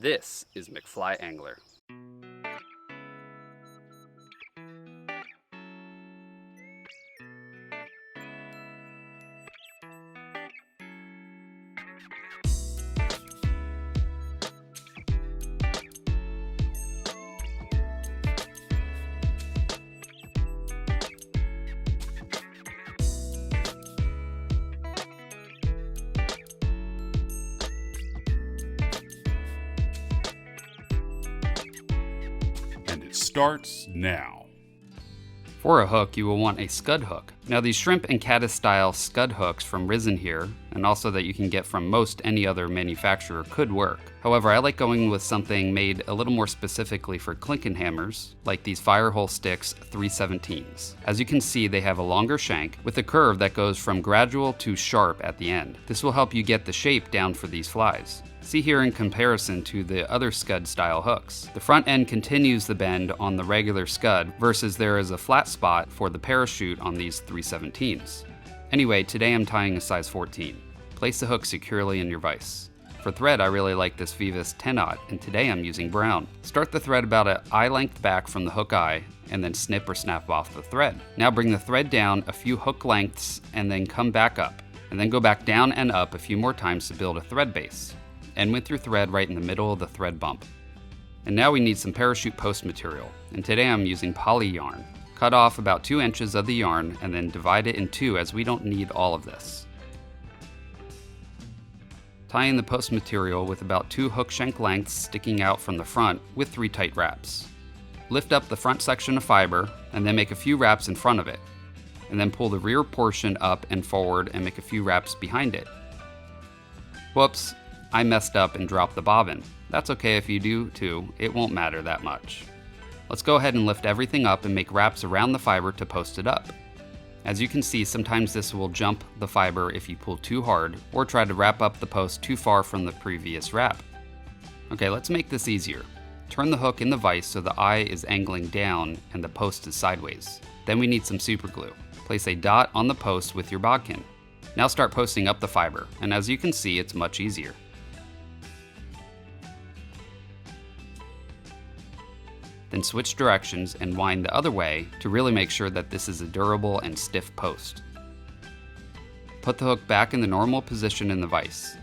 This is McFly Angler. Starts now. For a hook, you will want a scud hook. Now these shrimp and caddis style scud hooks from Risen here, and also that you can get from most any other manufacturer, could work. However, I like going with something made a little more specifically for Klinkhammers, like these Firehole Sticks 317s. As you can see, they have a longer shank with a curve that goes from gradual to sharp at the end. This will help you get the shape down for these flies. See here in comparison to the other scud style hooks. The front end continues the bend on the regular scud versus there is a flat spot for the parachute on these 317s. Anyway, today I'm tying a size 14. Place the hook securely in your vise. For thread, I really like this Vivas 10-aught, and today I'm using brown. Start the thread about an eye length back from the hook eye, and then snip or snap off the thread. Now bring the thread down a few hook lengths, and then come back up, and then go back down and up a few more times to build a thread base. End with your thread right in the middle of the thread bump. And now we need some parachute post material, and today I'm using poly yarn. Cut off about 2 inches of the yarn and then divide it in two, as we don't need all of this. Tie in the post material with about 2 hook shank lengths sticking out from the front with 3 tight wraps. Lift up the front section of fiber and then make a few wraps in front of it, and then pull the rear portion up and forward and make a few wraps behind it. Whoops, I messed up and dropped the bobbin. That's okay if you do too, it won't matter that much. Let's go ahead and lift everything up and make wraps around the fiber to post it up. As you can see, sometimes this will jump the fiber if you pull too hard or try to wrap up the post too far from the previous wrap. Okay, let's make this easier. Turn the hook in the vise so the eye is angling down and the post is sideways. Then we need some super glue. Place a dot on the post with your bodkin. Now start posting up the fiber, and as you can see, it's much easier. Then switch directions and wind the other way to really make sure that this is a durable and stiff post. Put the hook back in the normal position in the vise.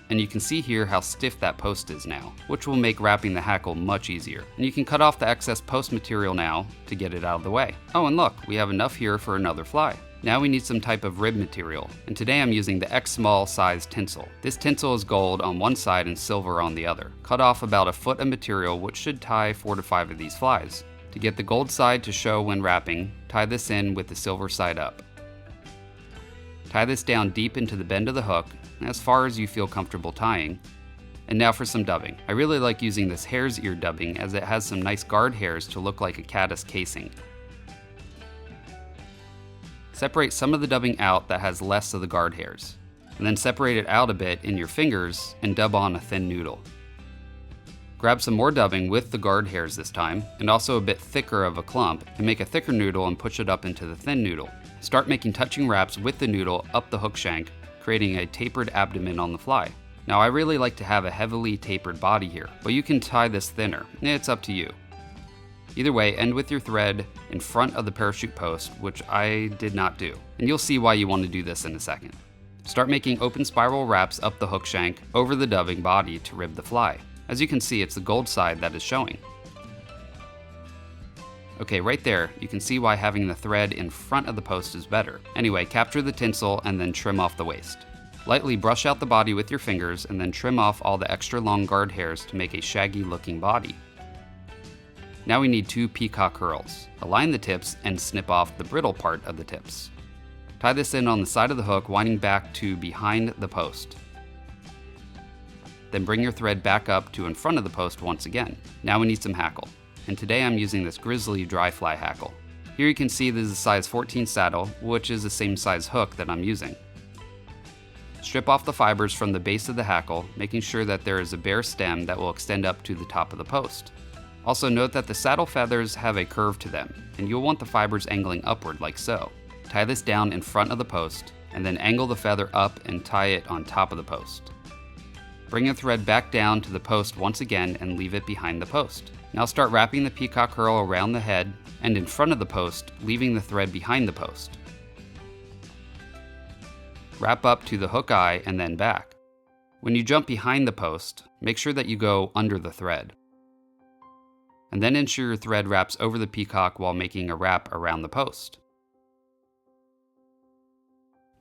And you can see here how stiff that post is now, which will make wrapping the hackle much easier. And you can cut off the excess post material now to get it out of the way. Oh, and look, we have enough here for another fly. Now we need some type of rib material, and today I'm using the X small size tinsel. This tinsel is gold on one side and silver on the other. Cut off about a foot of material, which should tie 4 to 5 of these flies. To get the gold side to show when wrapping, tie this in with the silver side up. Tie this down deep into the bend of the hook, as far as you feel comfortable tying. And now for some dubbing. I really like using this hare's ear dubbing as it has some nice guard hairs to look like a caddis casing. Separate some of the dubbing out that has less of the guard hairs, and then separate it out a bit in your fingers and dub on a thin noodle. Grab some more dubbing with the guard hairs this time, and also a bit thicker of a clump, and make a thicker noodle and push it up into the thin noodle. Start making touching wraps with the noodle up the hook shank, creating a tapered abdomen on the fly. Now I really like to have a heavily tapered body here, but you can tie this thinner, it's up to you. Either way, end with your thread in front of the parachute post, which I did not do, and you'll see why you want to do this in a second. Start making open spiral wraps up the hook shank over the dubbing body to rib the fly. As you can see, it's the gold side that is showing. Okay, right there, you can see why having the thread in front of the post is better. Anyway, capture the tinsel and then trim off the waist. Lightly brush out the body with your fingers and then trim off all the extra long guard hairs to make a shaggy looking body. Now we need 2 peacock hurls. Align the tips and snip off the brittle part of the tips. Tie this in on the side of the hook, winding back to behind the post. Then bring your thread back up to in front of the post once again. Now we need some hackle, and today I'm using this Grizzly dry fly hackle. Here you can see this is a size 14 saddle, which is the same size hook that I'm using. Strip off the fibers from the base of the hackle, making sure that there is a bare stem that will extend up to the top of the post. Also note that the saddle feathers have a curve to them, and you'll want the fibers angling upward like so. Tie this down in front of the post, and then angle the feather up and tie it on top of the post. Bring the thread back down to the post once again and leave it behind the post. Now start wrapping the peacock hurl around the head and in front of the post, leaving the thread behind the post. Wrap up to the hook eye and then back. When you jump behind the post, make sure that you go under the thread. And then ensure your thread wraps over the peacock while making a wrap around the post.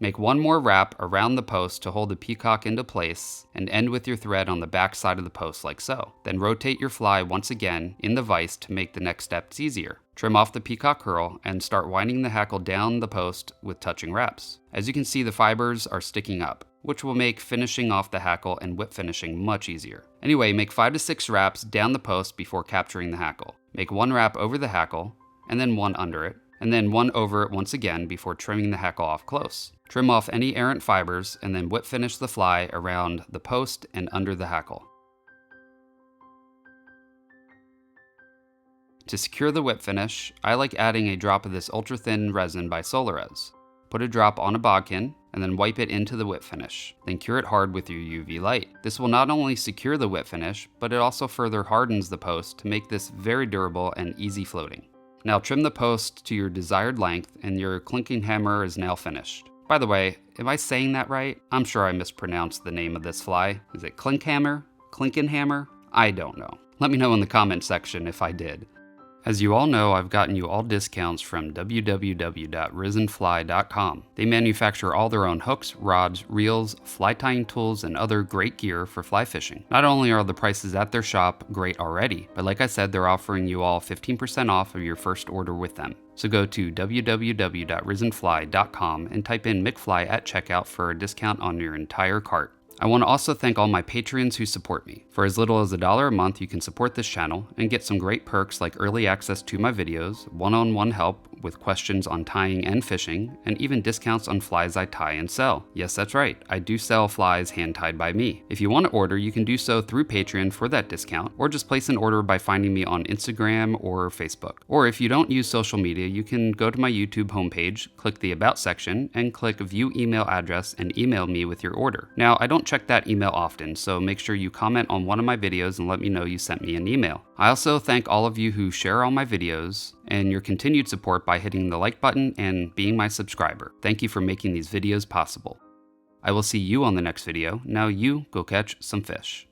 Make one more wrap around the post to hold the peacock into place and end with your thread on the back side of the post like so. Then rotate your fly once again in the vise to make the next steps easier. Trim off the peacock hurl and start winding the hackle down the post with touching wraps. As you can see, the fibers are sticking up, which will make finishing off the hackle and whip finishing much easier. Anyway, make 5 to 6 wraps down the post before capturing the hackle. Make one wrap over the hackle, and then one under it, and then one over it once again before trimming the hackle off close. Trim off any errant fibers, and then whip finish the fly around the post and under the hackle. To secure the whip finish, I like adding a drop of this ultra thin resin by Solarez. Put a drop on a bodkin, and then wipe it into the whip finish. Then cure it hard with your UV light. This will not only secure the whip finish, but it also further hardens the post to make this very durable and easy floating. Now trim the post to your desired length and your Klinkhammer is now finished. By the way, am I saying that right? I'm sure I mispronounced the name of this fly. Is it Klinkhammer? Klinkenhammer? I don't know. Let me know in the comment section if I did. As you all know, I've gotten you all discounts from www.risenfly.com. They manufacture all their own hooks, rods, reels, fly tying tools, and other great gear for fly fishing. Not only are the prices at their shop great already, but like I said, they're offering you all 15% off of your first order with them. So go to www.risenfly.com and type in McFly at checkout for a discount on your entire cart. I want to also thank all my Patreons who support me. For as little as $1 a month, you can support this channel and get some great perks like early access to my videos, one-on-one help with questions on tying and fishing, and even discounts on flies I tie and sell. Yes, that's right, I do sell flies hand-tied by me. If you want to order, you can do so through Patreon for that discount, or just place an order by finding me on Instagram or Facebook. Or if you don't use social media, you can go to my YouTube homepage, click the About section, and click View Email Address and email me with your order. Now, I don't check that email often, so make sure you comment on one of my videos and let me know you sent me an email. I also thank all of you who share all my videos and your continued support by hitting the like button and being my subscriber. Thank you for making these videos possible. I will see you on the next video. Now you go catch some fish.